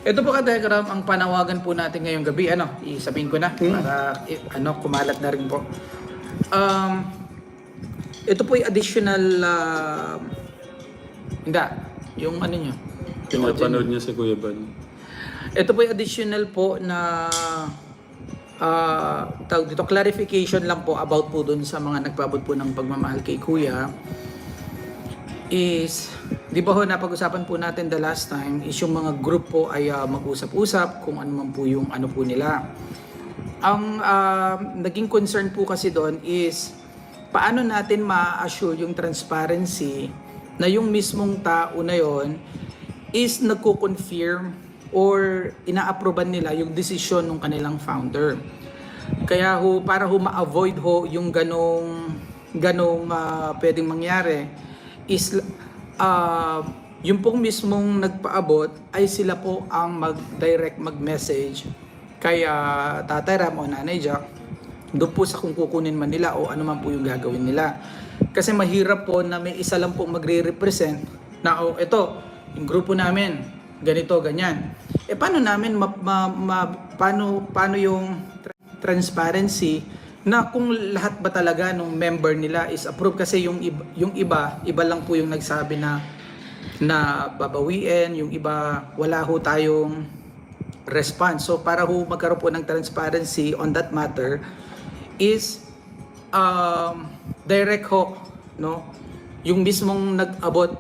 Ito po Kategram, ang panawagan po natin ngayong gabi, isabihin ko na para kumalat na rin po. Ito po yung additional, hindi, yung ano nyo. Pinapanood niya si Kuya Bal. Ito po yung additional po na tawag dito, clarification lang po about po dun sa mga nagpaabot po ng pagmamahal kay Kuya. Is, di ba ho, napag-usapan po natin the last time is yung mga group po ay mag-usap-usap kung ano man po yung ano po nila. Ang naging concern po kasi doon is paano natin ma-assure yung transparency na yung mismong tao na yon is nagko-confirm or ina-approvean nila yung desisyon ng kanilang founder. Kaya ho, para ho ma-avoid ho yung ganong pwedeng mangyari is yung pong mismong nagpaabot ay sila po ang mag-direct mag-message kay Tatay Ram o Nanay Jack doon po sa kung kukunin man nila o ano man po yung gagawin nila. Kasi mahirap po na may isa lang po magre-represent na ito, yung grupo namin, ganito, ganyan. Paano namin paano yung transparency na kung lahat ba talaga ng member nila is approved, kasi yung iba lang po yung nagsabi na babawiin, yung iba wala ho tayong response. So para ho magkaroon po ng transparency on that matter is direct ho, no? Yung mismong nag-abot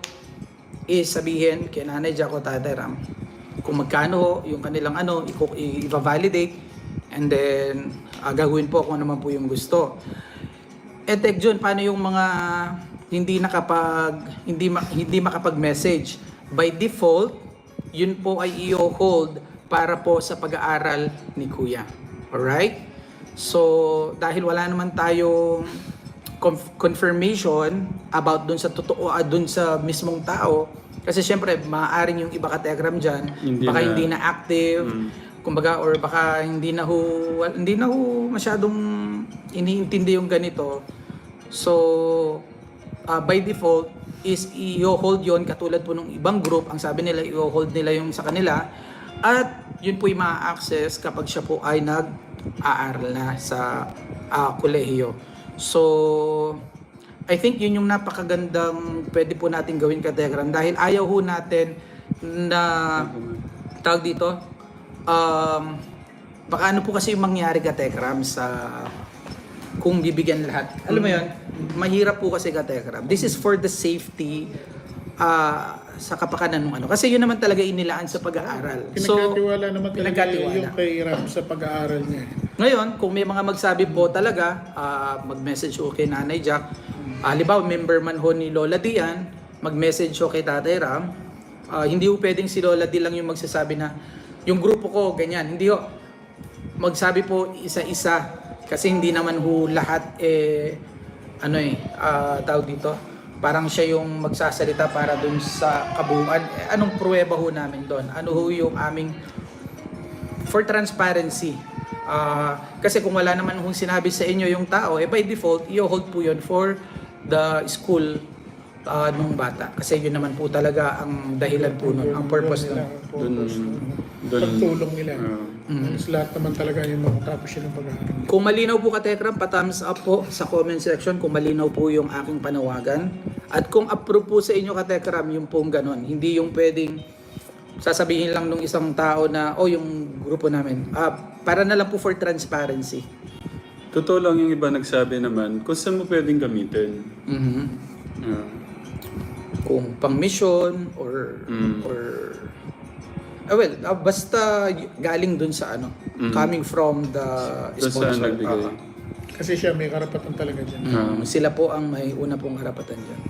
is sabihin kay Nanay Jack o Tatay Ram kung magkano ho yung kanilang i-validate, and then gagawin po kung ano man po yung gusto. Tek John, paano yung mga hindi makapag-message? By default, yun po ay i-hold para po sa pag-aaral ni Kuya. Alright? So, dahil wala naman tayong confirmation about dun sa totoo, dun sa mismong tao, kasi syempre, maaaring yung iba Kategram dyan, baka hindi na active, kumbaga, or baka hindi na ho masyadong iniintindi yung ganito. So by default is i-hold yon, katulad po ng ibang group, ang sabi nila i-hold nila yung sa kanila, at yun po yung ma-access kapag siya po ay nag-aaral na sa kolehiyo. So I think yun yung napakagandang pwede po natin gawin Kategram, dahil ayaw ho natin na tawag dito, baka ano po kasi yung mangyari Katekram sa kung bibigyan lahat. Alam mo yun, mahirap po kasi Katekram. This is for the safety sa kapakanan ng ano. Kasi yun naman talaga inilaan sa pag-aaral. Pinagkatiwala naman talaga pinagkatiwala yung kay Ram sa pag-aaral niya. Ngayon, kung may mga magsabi po talaga, mag-message o kay Nanay Jack, halimbawa member man ho ni Lola Dian, mag-message o kay Tatay Ram, hindi ho pwedeng si Lola Di lang yung magsasabi na yung grupo ko, ganyan. Hindi ho. Magsabi po isa-isa. Kasi hindi naman ho lahat tawag dito, parang siya yung magsasalita para dun sa kabuuan. Anong pruweba ho namin doon? Ano ho yung aming for transparency? Kasi kung wala naman hong sinabi sa inyo yung tao, by default, i-hold po yun for the school nung bata. Kasi yun naman po talaga ang dahilan po nun, ang purpose nun. Pagtulong nila. Lahat naman talaga yung makatapos yun ng pag-aaral. Kung malinaw po Katekram, pa-thumbs up po sa comment section kung malinaw po yung aking panawagan. At kung approve po sa inyo Katekram, yung pong ganon. Hindi yung pwedeng sasabihin lang nung isang tao na, yung grupo namin. Para na lang po for transparency. Totoo lang yung iba nagsabi naman, kung saan mo pwedeng gamitin. Kung pang mission or basta galing dun sa coming from the sponsor. Kasi siya may karapatan talaga dyan. Sila po ang may una pong karapatan dyan.